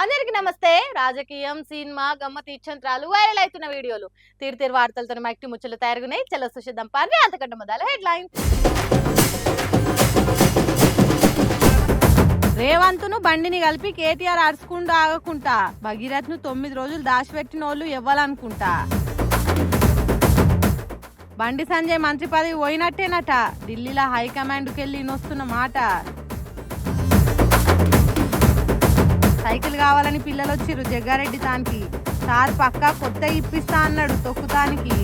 అందరికి నమస్తే. రాజకీయం, సినిమా, గమ్మత్ ఇచ్చంత్రాలు, వైరల్ అవుతున్న వీడియోలు, తీరు వార్తలతో మట్టి ముచ్చలు తయారుగున్నాయి. చలో సుషిద్దాం పారి. అంతకంటే మొదల హెడ్లైన్. రేవంత్ను బండిని కలిపి కేటీఆర్ అరుచుకుంటూ ఆగకుంటా, భగీరథ్ను 9 రోజులు దాచిపెట్టిన వాళ్ళు ఇవ్వాలనుకుంటా. బండి సంజయ్ మంత్రి పదవి పోయినట్టేనట, ఢిల్లీలో హైకమాండ్కి వెళ్ళి నొస్తున్న మాట. సైకిల్ కావాలని పిల్లలు వచ్చిర్రు జగ్గారెడ్డి తానికి, సార్ పక్కా కొత్త ఇప్పిస్తా అన్నాడు తొక్కుతానికి.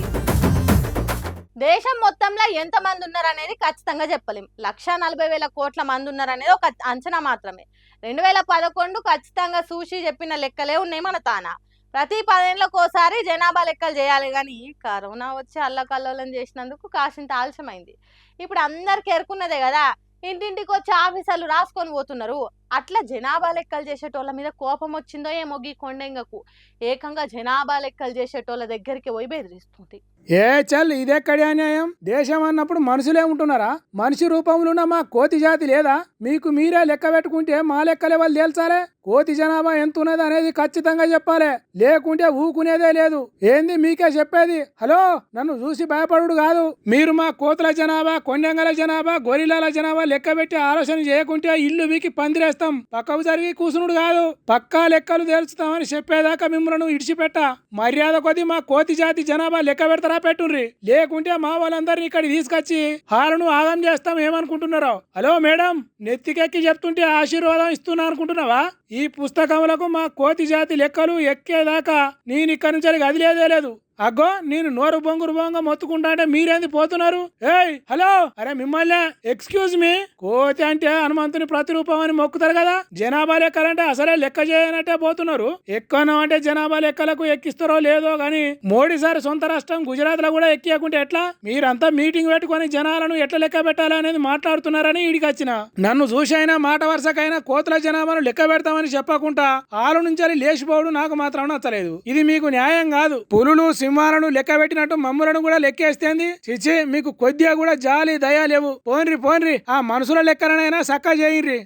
దేశం మొత్తంలో ఎంత మంది ఉన్నారనేది ఖచ్చితంగా చెప్పలేం. 1,40,000 కోట్ల మంది ఉన్నారనేది ఒక అంచనా మాత్రమే. 2011 ఖచ్చితంగా చూసి చెప్పిన లెక్కలే ఉన్నాయి మన తాన. ప్రతి 10 ఏళ్ళకోసారి జనాభా లెక్కలు చేయాలి, కానీ కరోనా వచ్చి అల్లకల్లోలం చేసినందుకు కాసింత ఆలస్యమైంది. ఇప్పుడు అందరికి ఎరుకున్నదే కదా, ఇంటింటికి వచ్చి ఆఫీసర్లు రాసుకొని పోతున్నారు. అట్లా జనాభా లెక్కలు చేసేటోళ్ళ మీద కోపం వచ్చిందో ఏమో ఈ కొండెంగకు. ఏకంగా జనాభా లెక్కలు చేసేటోళ్ళ దగ్గరికి పోయి బెదిరిస్తుంది. చల్ ఇదెక్కడి అన్యాయం? దేశం అన్నప్పుడు మనుషులే ఉంటున్నారా? మనిషి రూపంలో ఉన్న మా కోతి జాతి లేదా? మీకు మీరే లెక్క పెట్టుకుంటే మా లెక్కలే వాళ్ళు తేల్చాలే. కోతి జనాభా ఎంత ఉన్నది అనేది ఖచ్చితంగా చెప్పాలి, లేకుంటే ఊకునేదే లేదు. ఏంది మీకే చెప్పేది? హలో, నన్ను చూసి భయపడుడు కాదు. మీరు మా కోతుల జనాభా, కొండెంగల జనాభా, గొరిలాల జనాభా లెక్క పెట్టి ఆలోచన చేయకుంటే ఇల్లు వీకి పందిరేస్తాం. పక్కకు జరిగి కూసునుడు కాదు, పక్కా లెక్కలు తేల్చుతామని చెప్పేదాకా మిమ్మల్ని ఇడిచిపెట్ట. మర్యాద కొద్ది మా కోతి జాతి జనాభా లెక్క పెడతారా పెట్టుండ్రి, లేకుంటే మా వాళ్ళందరినీ ఇక్కడ తీసుకొచ్చి హారను ఆగం చేస్తాం. ఏమనుకుంటున్నారో? హలో మేడం, నెత్తికెక్కి చెప్తుంటే ఆశీర్వాదం ఇస్తున్నా అనుకుంటున్నావా? ఈ పుస్తకములకు మా కోతి జాతి లెక్కలు ఎక్కేదాకా నేను ఇక్కడి నుంచి కదిలేదే లేదు. అగ్గో, నేను నోరు బొంగురు బొంగ మొత్తుకుంటా అంటే మీరేంది పోతున్నారు? ఏయ్ హలో, అరే మిమ్మల్ని, ఎక్స్క్యూజ్ మీ. కోతి అంటే హనుమంతుని ప్రతిరూపం అని మొక్కుతారు కదా, జనాభా లెక్కలంటే అసలే లెక్క చేయనట్టే పోతున్నారు. ఎక్కనో అంటే జనాభా లెక్కలకు ఎక్కిస్తారో లేదో గాని మోడీ సార్ సొంత రాష్ట్రం గుజరాత్ లో కూడా ఎక్కియకుంటే ఎట్లా? మీరంతా మీటింగ్ పెట్టుకుని జనాలను ఎట్లా లెక్క పెట్టాలి అనేది మాట్లాడుతున్నారని ఈడికి వచ్చిన. నన్ను చూసైనా మాట వరుసకైనా కోతుల జనాభాను లెక్క పెడతామని చెప్పకుండా ఆలు నుంచి లేచిపోవడం నాకు మాత్రం నచ్చలేదు. ఇది మీకు న్యాయం కాదు. పులులు సింహాలను లెక్క పెట్టినట్టు మమ్ములను కూడా లెక్కేస్తేంది? చిచి, మీకు కొద్దిగా కూడా జాలి దయా లేవు. పోన్రి ఆ మనుషుల లెక్కలనైనా సక్క చేయిర్రి.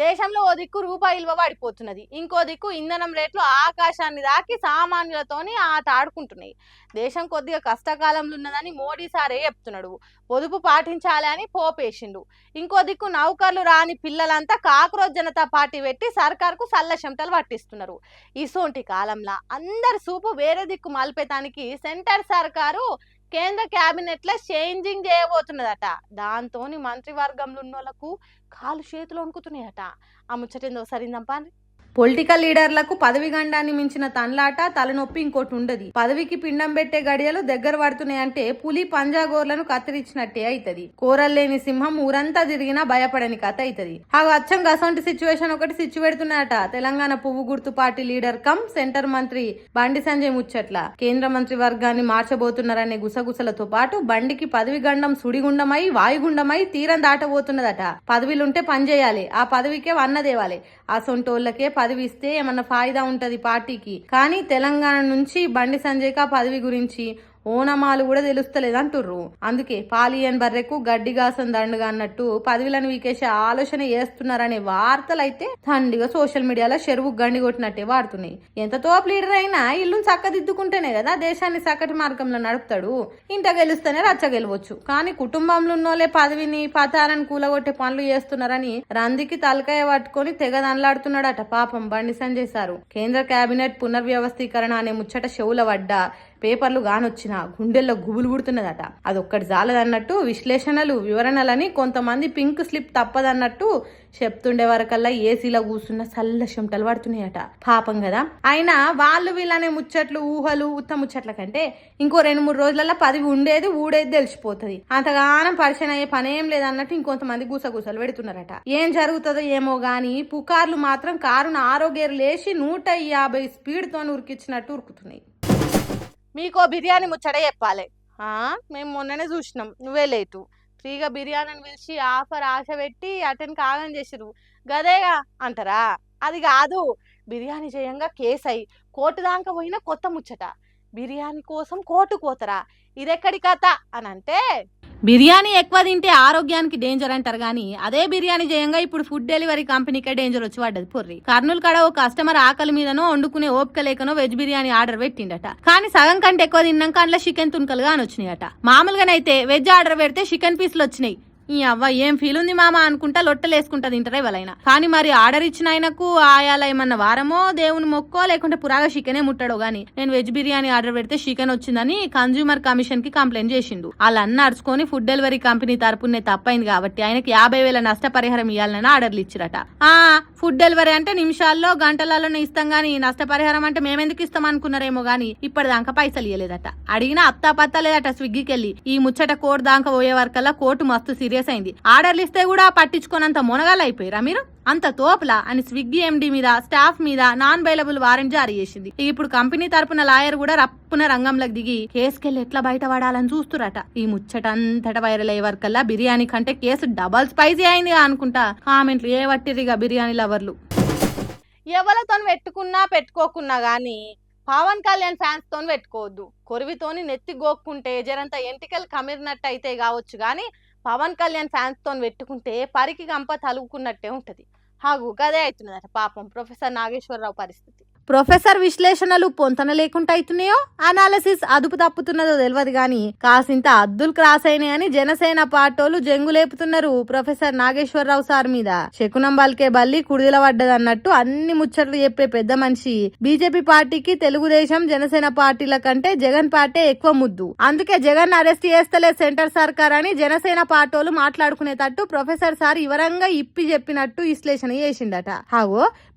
దేశంలో ఓ దిక్కు రూపాయి విలువ పడిపోతున్నది, ఇంకో దిక్కు ఇంధనం రేట్లు ఆకాశాన్ని దాకి సామాన్యులతోని ఆట ఆడుకుంటున్నాయి. దేశం కొద్దిగా కష్టకాలంలో ఉన్నదని మోడీ సారే చెప్తున్నాడు. పొదుపు పాటించాలి అని పోపేసిండు. ఇంకో దిక్కు నౌకర్లు రాని పిల్లలంతా కాక్రోచ్ జనతా పార్టీ పెట్టి సర్కార్కు సల్ల చెమటలు పట్టిస్తున్నారు. ఇసోంటి కాలంలో అందరి చూపు వేరే దిక్కు మలిపేతానికి సెంటర్ సర్కారు కేంద్ర క్యాబినెట్ లో చేంజింగ్ చేయబోతున్నదట. దాంతో మంత్రివర్గంలో ఉన్న వాళ్ళకు కాలు చేతులు వణుకుతున్నాయట. ఆ ముచ్చటేందో సరిందంపా. పొలిటికల్ లీడర్లకు పదవి గండాన్ని మించిన తన్లాట, తలనొప్పి ఇంకోటి ఉండదు. పదవికి పిండం పెట్టే గడియలు దగ్గర పడుతున్నాయంటే పులి పంజాగోర్లను కత్తిరించినట్టే అవుతుంది. కూరల్లేని సింహం ఊరంతా తిరిగినా భయపడని కథ అవుతుంది. ఆ అచ్చంగా అసొంటి సిచ్యువేషన్ ఒకటి సిచ్చుపెడుతున్నాయట తెలంగాణ పువ్వు గుర్తు పార్టీ లీడర్ కమ్ సెంటర్ మంత్రి బండి సంజయ్ ముచ్చట్ల. కేంద్ర మంత్రి వర్గాన్ని మార్చబోతున్నారనే గుసగుసలతో పాటు బండికి పదవి గండం సుడిగుండమై వాయుగుండమై తీరం దాటబోతున్నదట. పదవిలుంటే పనిచేయాలి, ఆ పదవికే వన్నదేవాలి. అసొంటోళ్ళకే పదవి ఇస్తే ఏమన్నా ఫాయిదా ఉంటది పార్టీకి. కానీ తెలంగాణ నుంచి బండి సంజయ్ కా పదవి గురించి ఓనమాలు కూడా తెలుస్తలేదు అంటుర్రు. అందుకే పాలియన్ బర్రెకు గడ్డిగాసం దండుగా అన్నట్టు పదవిలను వీకేసే ఆలోచన చేస్తున్నారనే వార్తలు అయితే తండిగా సోషల్ మీడియాలో చెరువు గండి కొట్టినట్టే వాడుతున్నాయి. ఎంత తోపు లీడర్ అయినా ఇల్లును చక్కదిద్దుకుంటేనే కదా దేశాన్ని చక్కటి మార్గంలో నడుపుతాడు. ఇంట గెలుస్తేనే రచ్చ గెలవచ్చు. కానీ కుటుంబంలో ఉన్నోళ్ళే పదవిని పతాలను కూలగొట్టే పనులు చేస్తున్నారని రందికి తలకాయ పట్టుకొని తెగ దనలాడుతున్నాడట పాపం బండి సంజయ్ సారు. కేంద్ర కేబినెట్ పునర్వ్యవస్థీకరణ అనే ముచ్చట చెవుల పడ్డా, పేపర్లు గానొచ్చిన గుండెల్లో గుబులు గుడుతున్నదట. అదొక్కటి జాలదన్నట్టు విశ్లేషణలు వివరణలని కొంతమంది పింక్ స్లిప్ తప్పదన్నట్టు చెప్తుండే వరకల్లా ఏసీలో కూర్చున్న చల్ల చెమటలు పడుతున్నాయట. పాపం కదా. అయినా వాళ్ళు వీళ్ళనే ముచ్చట్లు ఊహలు ఉత్త ముచ్చట్ల కంటే ఇంకో 2-3 రోజులలో పదవి ఉండేది ఊడేది తెలిసిపోతుంది. అంతగానం పరిచయం అయ్యే పనేం లేదన్నట్టు ఇంకొంతమంది గుసగుసలు పెడుతున్నారట. ఏం జరుగుతుందో ఏమో గాని పుకార్లు మాత్రం కారును ఆరోగ్యం లేచి 150 స్పీడ్తో ఉరికిచ్చినట్టు ఉరుకుతున్నాయి. మీకో బిర్యానీ ముచ్చట చెప్పాలి. మేము మొన్ననే చూసినాం, నువ్వే లేటు. ఫ్రీగా బిర్యానీని పిలిచి ఆఫర్ ఆశ పెట్టి అటెండ్ కాగం చేసిరు. గదేగా అంటారా? అది కాదు, బిర్యానీ చేయంగా కేసు అయి కోర్టు దాకా పోయిన కొత్త ముచ్చట. బిర్యానీ కోసం కోర్టు కోతరా, ఇదెక్కడి కథ అని అంటే బిర్యానీ ఎక్కువ తింటే ఆరోగ్యానికి డేంజర్ అంటారు కానీ అదే బిర్యానీ చేయంగా ఇప్పుడు ఫుడ్ డెలివరీ కంపెనీకే డేంజర్ వచ్చి పడ్డది పొర్రి. కర్నూలు కాడ ఓ కస్టమర్ ఆకలి మీదనో వండుకునే ఓపిక లేకనో వెజ్ బిర్యానీ ఆర్డర్ పెట్టిండట. కానీ సగం కంటే ఎక్కువ తిన్నాక అందులో చికెన్ తునకలుగా అని వచ్చినాయట. మామూలుగానైతే వెజ్ ఆర్డర్ పెడితే చికెన్ పీసులు వచ్చినాయి. ఈ అవ్వ ఏం ఫీల్ ఉంది మామ అనుకుంటా లొట్టలేసుకుంటా తింటారా ఎవరైనా. కానీ మరి ఆర్డర్ ఇచ్చిన ఆయనకు ఆయాల ఏమన్నా వారమో దేవుని మొక్కో లేకుంటే పురాగా చికెనే ముట్టాడో గానీ నేను వెజ్ బిర్యానీ ఆర్డర్ పెడితే చికెన్ వచ్చిందని కన్జ్యూమర్ కమిషన్ కి కంప్లైంట్ చేసిండు. వాళ్ళన్న అరుచుకొని ఫుడ్ డెలివరీ కంపెనీ తరపునే తప్పైంది కాబట్టి ఆయనకి 50,000 నష్టపరిహారం ఇవ్వాలని ఆర్డర్లు ఇచ్చిరట. ఫుడ్ డెలివరీ అంటే నిమిషాల్లో గంటలలోనే ఇస్తాం గానీ నష్టపరిహారం అంటే మేమెందుకు ఇస్తాం అనుకున్నారేమో గానీ ఇప్పటిదాకా పైసలు ఇవ్వలేదట. అడిగినా అత్తా పత్తా లేదట. స్విగ్గీకి వెళ్ళి ఈ ముచ్చట కోర్టు దాకా పోయే వరకల్లా కోర్టు మస్తు సీరియస్ అయింది. ఆర్డర్లు ఇస్తే కూడా పట్టించుకోనంత మునగాలు అయిపోయారా మీరు అంత తోపులా అని స్విగ్గీ ఎండి మీద స్టాఫ్ మీద నాన్ బెయిలబుల్ వారెంట్ జారీ చేసింది. ఇప్పుడు కంపెనీ తరపున లాయర్ కూడా రప్పున రంగంలోకి దిగి కేసుకెళ్ళి ఎట్లా బయటపడాలని చూస్తురట. ఈ ముచ్చట అంతటా వైరల్ అయ్యే వరకల్లా బిర్యానీ కంటే కేసు డబల్ స్పైసీ అయింది అనుకుంటా కామెంట్లు ఏ వట్టిరిగా బిర్యానీ లవర్లు. ఎవరితో పెట్టుకున్నా పెట్టుకోకున్నా గానీ పవన్ కళ్యాణ్ ఫ్యాన్స్ తోని పెట్టుకోవద్దు. కొరివితోని నెత్తి గోక్కుంటే జరంత ఎంటికలు కమిరినట్టు అయితే కావచ్చు గానీ పవన్ కళ్యాణ్ ఫ్యాన్స్ తోని పెట్టుకుంటే పరికి గంప తలుగుకున్నట్టే ఉంటది. గదే అవుతున్నదట పాపం ప్రొఫెసర్ నాగేశ్వరరావు పరిస్థితి. ప్రొఫెసర్ విశ్లేషణలు పొంతన లేకుండా అవుతున్నాయో అనాలిసిస్ అదుపు తప్పుతున్నదో తెలియదు గాని కాసింత అద్దులు క్రాస్ అయినాయని జనసేన పార్టోలు జంగులేపుతున్నారు ప్రొఫెసర్ నాగేశ్వరరావు సార్ మీద. శకునం బల్కే బల్లి కుడిదల పడ్డదన్నట్టు అన్ని ముచ్చట్లు చెప్పే పెద్ద మనిషి బీజేపీ పార్టీకి తెలుగుదేశం జనసేన పార్టీల కంటే జగన్ పార్టీ ఎక్కువ ముద్దు. అందుకే జగన్ అరెస్ట్ చేస్తలే సెంటర్ సర్కార్ అని జనసేన పార్టోలు మాట్లాడుకునేటట్టు ప్రొఫెసర్ సార్ వివరంగా ఇప్పి చెప్పినట్టు విశ్లేషణ చేసిండట.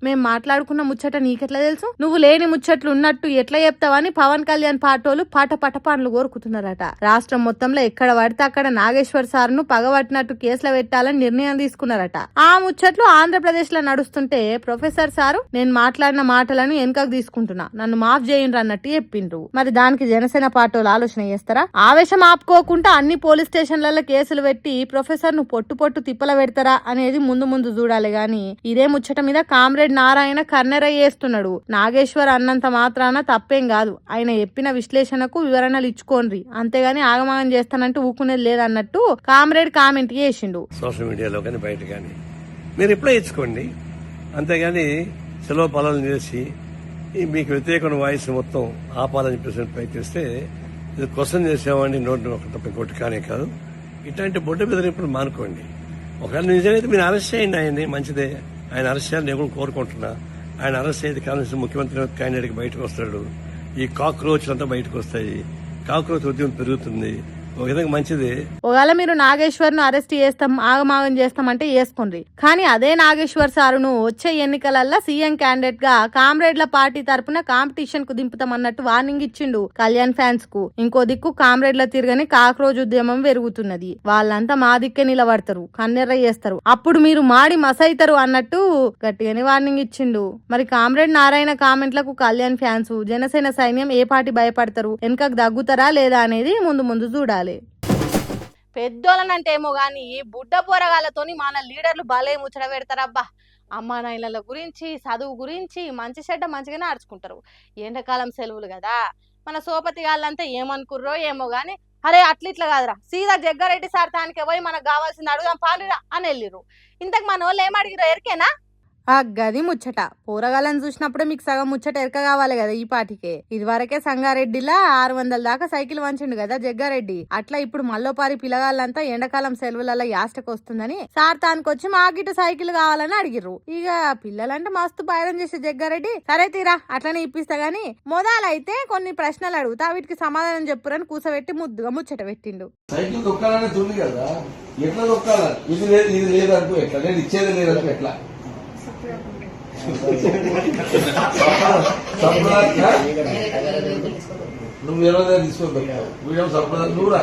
మేం మాట్లాడుకున్న ముచ్చట నీకెట్లా తెలుసు, నువ్వు లేని ముచ్చట్లు ఉన్నట్టు ఎట్లా చెప్తావని పవన్ కళ్యాణ్ పాటోలు పాట పనులు కోరుకుతున్నారట. రాష్ట్రం మొత్తంలో ఎక్కడ పడితే అక్కడ నాగేశ్వర్ సార్ ను పగబట్టినట్టు కేసులు పెట్టాలని నిర్ణయం తీసుకున్నారట. ఆ ముచ్చట్లు ఆంధ్రప్రదేశ్ లో నడుస్తుంటే ప్రొఫెసర్ సారు నేను మాట్లాడిన మాటలను వెనుకకు తీసుకుంటున్నా, నన్ను మాఫ్ చేయండి అన్నట్టు చెప్పిండ్రు. మరి దానికి జనసేన పార్టీలు ఆలోచన చేస్తారా? ఆవేశం ఆపుకోకుండా అన్ని పోలీస్ స్టేషన్లలో కేసులు పెట్టి ప్రొఫెసర్ ను పొట్టు తిప్పల పెడతారా అనేది ముందు చూడాలి గాని ఇదే ముచ్చట మీద కామ్రేడ్ నారాయణ కన్నెరయ్య చేస్తున్నాడు. నాగేశ్వర్ అన్నంత మాత్రాన తప్పేం కాదు, ఆయన చెప్పిన విశ్లేషణకు వివరణలు ఇచ్చుకోండి, అంతేగాని ఆగమాగం చేస్తానంటూ ఊకునేది లేదన్నట్టు కామ్రేడ్ కామెంట్ చేసిండు. సోషల్ మీడియాలో కానీ బయట కానీ మీరు రిప్లై ఇచ్చుకోండి, అంతేగాని సెలవు పాలన చేసి మీకు వ్యతిరేకమైన వాయిస్ మొత్తం ఆపాలని ప్రయత్నిస్తే ఇది క్వశ్చన్ చేసేవాడిని నోటి ఒకటి కానీ కాదు. ఇట్లాంటి బొడ్డ బెదిరింపులు మానుకోండి. ఒకవేళ నిజమైతే మీరు అరెస్ట్ చేయండి, ఆయన్ని మంచిదే, ఆయన అరెస్ట్ చేయాలని నేను కూడా కోరుకుంటున్నా. ఆయన అరెస్ట్ అయితే కాంగ్రెస్ ముఖ్యమంత్రి క్యాండిడేట్ బయటకు వస్తాడు, ఈ కాక్రోచ్లంతా బయటకు వస్తాయి, కాక్రోచ్ ఉద్యమం పెరుగుతుంది. ఒక విధంగా మంచిది. ఒకవేళ మీరు నాగేశ్వర్ ను అరెస్ట్ చేస్తాం ఆగమాగం చేస్తామంటే చేసుకోండి, కానీ అదే నాగేశ్వర్ సారును వచ్చే ఎన్నికలల్లో సీఎం క్యాండిడేట్ గా కామ్రేడ్ల పార్టీ తరపున కాంపిటీషన్ కు దింపుతామన్నట్టు వార్నింగ్ ఇచ్చిండు కళ్యాణ్ ఫ్యాన్స్ కు. ఇంకో దిక్కు కామ్రేడ్ల తిరగని కాక్రోజ్ ఉద్యమం పెరుగుతున్నది. వాళ్ళంతా మా దిక్కే నిలబడతారు, కన్నెర్ర చేస్తారు, అప్పుడు మీరు మాడి మసైతారు అన్నట్టు గట్టిగానే వార్నింగ్ ఇచ్చిండు. మరి కామ్రేడ్ నారాయణ కామెంట్లకు కళ్యాణ్ ఫ్యాన్స్ జనసేన సైన్యం ఏ పార్టీ భయపడతారు, వెనకకు దగ్గుతారా లేదా అనేది ముందు చూడాలి. పెద్దోళ్ళనంటే ఏమో గాని బుడ్డ పోరగాళ్ళతోని మన లీడర్లు భలే ముచ్చట పెడతారబ్బా. అమ్మా నాయనల గురించి చదువు గురించి మంచి చెడ్డ మంచిగానే అరుచుకుంటారు. ఎండాకాలం సెలవులు కదా, మన సోపతి గాళ్ళంతా ఏమనుకుర్రో ఏమో గాని అరే అట్లిట్లా కాదురా సీదా జగ్గారెడ్డి సార్ తానికి పోయి మనకు కావాల్సింది అడుగుదాం పాలురా అని వెళ్ళిర్రు. ఇంతకు మన వాళ్ళు ఏమడిగిరో ఎరికేనా? గది ముచ్చట. పోరగాళ్ళని చూసినప్పుడే మీకు సగం ముచ్చట ఎరక కావాలి కదా ఈ పాటికే. ఇదివరకే సంగారెడ్డిలా 600 దాకా సైకిల్ వంచిండు కదా జగ్గారెడ్డి. అట్లా ఇప్పుడు మల్లోపారి పిల్లగాళ్ళంతా ఎండాకాలం సెలవులలో యాస్టకు వస్తుందని సార్ తానుకొచ్చి మాకిటు సైకిల్ కావాలని అడిగిర్రు. ఇక పిల్లలంటే మస్తు బయడం చేసే జగ్గారెడ్డి సరే తీరా అట్లనే ఇప్పిస్తా గాని మొదలైతే కొన్ని ప్రశ్నలు అడుగుతా వీటికి సమాధానం చెప్పురని కూసబెట్టి ముద్దుగా ముచ్చట పెట్టిండు. సైకిల్ దొక్కాలనే తుంది కదా, ఎట్లా దొక్కాల, ఇది లేదంటూ ఎట్లా, నేను ఇచ్చేది లేదంటూ ఎట్లా, నువ్వు ఎవరో తీసుకో వీడియో సంప్రదాయం నువ్వు రా.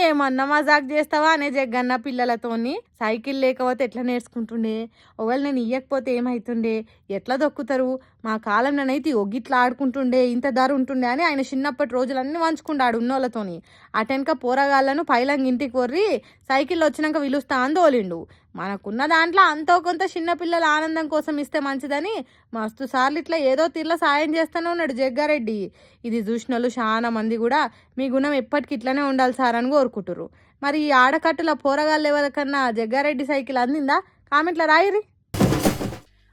ఏమన్నా మజాక్ చేస్తావా అనే జగ్గన్న పిల్లలతోని సైకిల్ లేకపోతే ఎట్లా నేర్చుకుంటుండే, ఒకవేళ నేను ఇయ్యకపోతే ఏమైతుండే, ఎట్లా దొక్కుతారు, మా కాలంలోనైతే ఒగ్గిట్లా ఆడుకుంటుండే ఇంత ధర ఉంటుండే అని ఆయన చిన్నప్పటి రోజులన్నీ వంచుకుంటాడు ఉన్నోళ్ళతోని. అటెనక పోరగాళ్ళను పైలంగా ఇంటికి కొర్రి సైకిల్ వచ్చినాక పిలుస్తా అని తోలిండు. మనకున్న దాంట్లో అంతో కొంత చిన్నపిల్లల ఆనందం కోసం ఇస్తే మంచిదని మస్తు సార్లు ఇట్లా ఏదో తీర్ల సాయం చేస్తూనే ఉన్నాడు జగ్గారెడ్డి. ఇది చూసిన వాళ్ళు చాలా మంది కూడా మీ గుణం ఎప్పటికి ఇట్లనే ఉండాలి సార్ అని కోరుకుంటారు. మరి ఈ ఆడకట్టుల పోరగాళ్ళు ఎవరికన్నా జగ్గారెడ్డి సైకిల్ అందిందా? కామెంట్లో రాయిరి.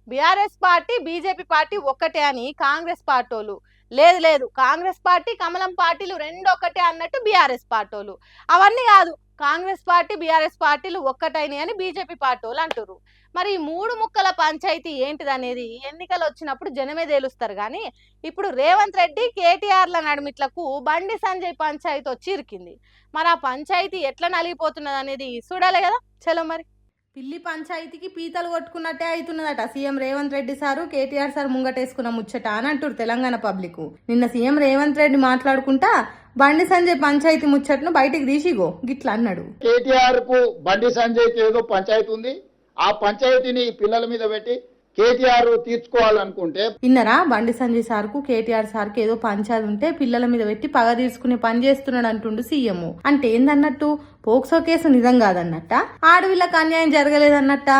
బీఆర్ఎస్ పార్టీ బీజేపీ పార్టీ ఒక్కటే అని కాంగ్రెస్ పార్టీలు లేదు కాంగ్రెస్ పార్టీ కమలం పార్టీలు రెండు ఒక్కటే అన్నట్టు బీఆర్ఎస్ పార్టీలు. అవన్నీ కాదు, కాంగ్రెస్ పార్టీ బీఆర్ఎస్ పార్టీలు ఒక్కటైన అని బీజేపీ పార్టీలు అంటారు. మరి ఈ మూడు ముక్కల పంచాయతీ ఏంటిదనేది ఎన్నికలు వచ్చినప్పుడు జనమే తేలుస్తారు. కానీ ఇప్పుడు రేవంత్ రెడ్డి కేటీఆర్ల నడుమిట్లకు బండి సంజయ్ పంచాయతీ వచ్చి ఇరికింది. మరి ఆ పంచాయతీ ఎట్లా నలిగిపోతున్నది అనేది చూడాలి కదా. చలో మరి. పిల్లి పంచాయతీకి పీతలు కొట్టుకున్నట్టే అవుతున్నదట CM Revanth Reddy sir KTR sir ముంగటేసుకున్న ముచ్చట అని అంటారు తెలంగాణ పబ్లిక్. నిన్న సీఎం రేవంత్ రెడ్డి మాట్లాడుకుంటా బండి సంజయ్ పంచాయతీ ముచ్చట్ను బయటికి తీసిగో గిట్లా అన్నాడు. కేటీఆర్ కు బండి సంజయ్ కి ఏదో పంచాయతీ ఉంది, ఆ పంచాయతీని పిల్లల మీద పెట్టి కేటీఆర్ తీర్చుకోవాలనుకుంటే ఇన్నరా బండి సంజయ్ సార్ కు కేటీఆర్ సార్ కి ఏదో పంచాయతీ ఉంటే పిల్లల మీద పెట్టి పగ తీర్చుకునే పని చేస్తున్నాడు అంటుండు సీఎం. అంటే ఏందన్నట్టు? పోక్సో కేసు నిజం కాదన్నట్ట, ఆడవిళ్ళకి అన్యాయం జరగలేదన్నట్ట,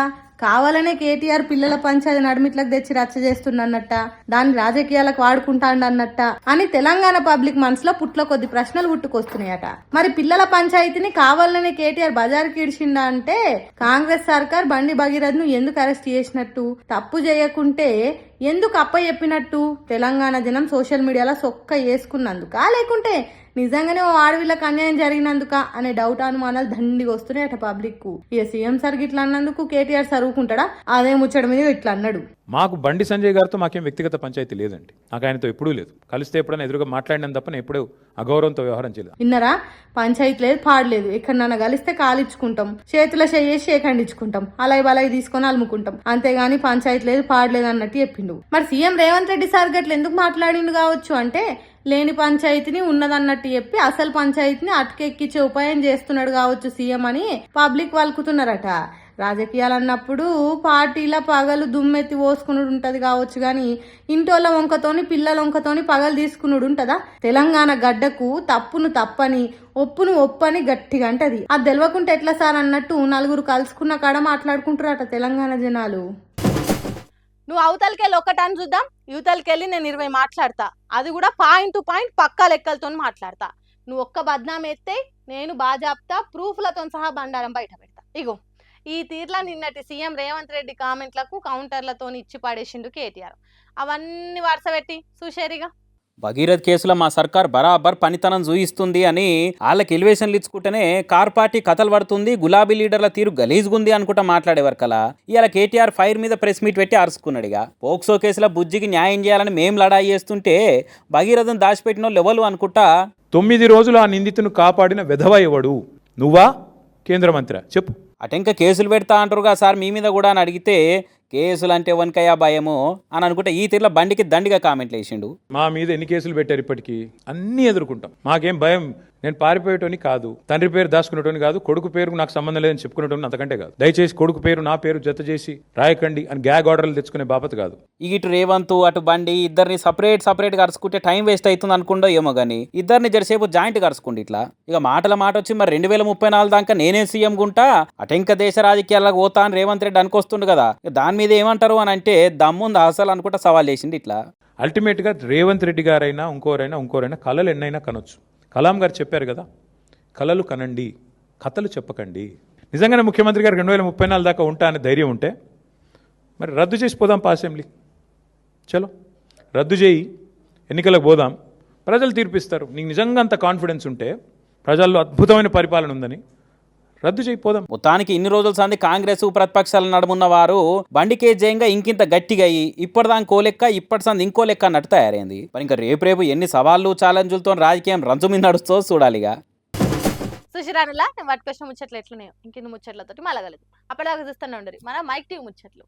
కావాలనే కేటీఆర్ పిల్లల పంచాయతీ నడుమిట్లకు తెచ్చి రచ్చ చేస్తున్నట్ట, దాన్ని రాజకీయాలకు వాడుకుంటాడన్నట్ట అని తెలంగాణ పబ్లిక్ మనసులో పుట్ల కొద్ది ప్రశ్నలు పుట్టుకొస్తున్నాయట. మరి పిల్లల పంచాయతీని కావాలనే కేటీఆర్ బజార్కి ఇడిచిండా అంటే కాంగ్రెస్ సర్కార్ బండి భగీరథ్ ను ఎందుకు అరెస్ట్ చేసినట్టు, తప్పు చేయకుంటే ఎందుకు అప్పచెప్పినట్టు తెలంగాణ జనం సోషల్ మీడియాలో సొక్క వేసుకున్నందుక, లేకుంటే నిజంగానే ఓ ఆడవిళ్ళకి అన్యాయం జరిగినందుక అనే డౌట్ అనుమానాలు దండిగా వస్తున్నాయి అట పబ్లిక్ కు. ఇక సీఎం సార్ ఇట్లా అన్నందుకు కేటీఆర్ సరువుకుంటాడా? అదే ముచ్చట మీద ఇట్లా అన్నాడు. మాకు బండి సంజయ్ గారితో మాకేం వ్యక్తిగత పంచాయతీ లేదండి, నాకు ఆయనతో ఎప్పుడూ లేదు. కలిస్తే ఎప్పుడైనా ఎదురుగా మాట్లాడినంత తప్ప నేను ఎప్పుడూ అగౌరవంతో వ్యవహారం చేయలేదు. విన్నరా? పంచాయతీ లేదు, పాడలేదు, ఎక్కడన్నా కలిస్తే కాలిచ్చుకుంటాం, చేతిలో చేసి షేకండించుకుంటాం, అలాగే బలాయి తీసుకొని అలుముకుంటాం, అంతేగాని పంచాయతీ లేదు పాడలేదు అన్నట్టు చెప్పిండు. మరి సీఎం రేవంత్ రెడ్డి సార్ గట్ల ఎందుకు మాట్లాడిండు కావచ్చు అంటే లేని పంచాయతీని ఉన్నదన్నట్టు చెప్పి అసలు పంచాయతీని అటకెక్కించే ఉపాయం చేస్తున్నాడు కావచ్చు సీఎం అని పబ్లిక్ వలుకుతున్నారట. రాజకీయాలు అన్నప్పుడు పార్టీల పగలు దుమ్మెత్తి పోసుకునుడు ఉంటది కావచ్చు, గాని ఇంటోళ్ళ వంకతోని పిల్లల వంకతోని పగలు తీసుకునుడు ఉంటదా? తెలంగాణ గడ్డకు తప్పును తప్పని ఒప్పును ఒప్పని గట్టిగా అంటది. అది తెలవకుంటే ఎట్లా సార్ అన్నట్టు నలుగురు కలుసుకున్న కాడ మాట్లాడుకుంటారట తెలంగాణ జనాలు. నువ్వు అవతలకెళ్ళి ఒక్కటాన్ని చూద్దాం, యువతలకెళ్ళి నేను 20 మాట్లాడతా, అది కూడా పాయింట్ టు పాయింట్ పక్కా లెక్కలతో మాట్లాడతా. నువ్వు ఒక్క బద్నాం ఎత్తే నేను బాజాప్తా ప్రూఫ్లతో సహా బండారం బయట పెడతా. ఇగో ఈ తీర్లా నిన్నటి సీఎం రేవంత్ రెడ్డి కామెంట్లకు కౌంటర్లతో ఇచ్చి పడేసిండు కేటీఆర్. అవన్నీ వరుస పెట్టి చూసేరిగా. భగీరథ్ కేసులో మా సర్కార్ బరాబర్ పనితనం చూయిస్తుంది అని వాళ్ళకి ఎలివేషన్లు ఇచ్చుకుంటేనే కార్ పార్టీ కథలు పడుతుంది, గులాబీ లీడర్ల తీరు గలీజ్గుంది అనుకుంటా మాట్లాడేవారు కలా. ఇవాళ కేటీఆర్ ఫైర్ మీద ప్రెస్ మీట్ పెట్టి అరుచుకున్నాడుగా. పోక్సో కేసులో బుజ్జికి న్యాయం చేయాలని మేం లడాయి చేస్తుంటే భగీరథను దాచిపెట్టిన వాళ్ళు ఎవరు అనుకుంటా. 9 రోజులు ఆ నిందితును కాపాడిన వెధవ ఎవడు? నువ్వా కేంద్ర మంత్రి? చెప్పు. అటెంక కేసులు పెడతా అంటారుగా సార్ మీ మీద కూడా అని అడిగితే కేసులు అంటే వనకయ్యా భయము అని అనుకుంటే ఈ తీరులో బండికి దండిగా కామెంట్లు వేసిండు. మా మీద ఎన్ని కేసులు పెట్టారు ఇప్పటికీ? అన్నీ ఎదుర్కొంటాం, మాకేం భయం. నేను పారిపోయేటోని కాదు, తండ్రి పేరు దాచుకునేటోని కాదు, కొడుకు పేరు నాకు సంబంధం లేదని చెప్పుకునేటోని అంతకంటే కాదు. దయచేసి కొడుకు పేరు నా పేరు జత చేసి రాయకండి అని గ్యాగ్ ఆర్డర్లు తెచ్చుకునే బాపత కాదు. ఇటు రేవంత్ అటు బండి ఇద్దరిని సపరేట్ కరుచుకుంటే టైం వేస్ట్ అవుతుంది అనుకుంటో ఏమో కానీ ఇద్దరిని జరసేపు జాయింట్ కరుచుకోండి. ఇట్లా ఇక మాట వచ్చి మరి 2034 దాకా నేనే సీఎం గుంటా అటెంక దేశ రాజకీయాలకు పోతా అని రేవంత్ రెడ్డి అనుకొస్తుండు కదా. దాని మీద ఏమంటారు అని అంటే దమ్ముంది అసలు అనుకుంటా సవాల్ చేసింది. ఇట్లా అల్టిమేట్గా రేవంత్ రెడ్డి గారైనా ఇంకోరైనా కళలు ఎన్నైనా కనొచ్చు. కలాం గారు చెప్పారు కదా, కళలు కనండి, కథలు చెప్పకండి. నిజంగానే ముఖ్యమంత్రి గారు 2034 దాకా ఉంటా అనే ధైర్యం ఉంటే మరి రద్దు చేసి పోదాం అసెంబ్లీ. చలో రద్దు చేయి, ఎన్నికలకు పోదాం, ప్రజలు తీర్పిస్తారు. నీకు నిజంగా అంత కాన్ఫిడెన్స్ ఉంటే ప్రజల్లో అద్భుతమైన పరిపాలన ఉందని రద్దు చేయిపోదాం. మొత్తానికి ఇన్ని రోజుల సంది కాంగ్రెస్ ప్రతిపక్షాల నడుమున్న వారు బండికే జయంగా ఇంకింత గట్టిగా అయ్యి ఇప్పటిదాని కోలెక్క ఇప్పటి సంది ఇంకో లెక్క అన్నట్టు తయారైంది. మరి ఇంకా రేపు ఎన్ని సవాళ్ళు ఛాలెంజ్లతో రాజకీయం రంజు మీద నడుస్తో చూడాలిగా. సుశిరానులా నేను వాటి కోసం ముచ్చట్లు ఎట్లున్నాయో ఇంకిన్ని ముచ్చట్లతోటి మలగలేదు. అప్పటిదాకా చూస్తూనే ఉండరు మన మైక్ టీవీ ముచ్చట్లు.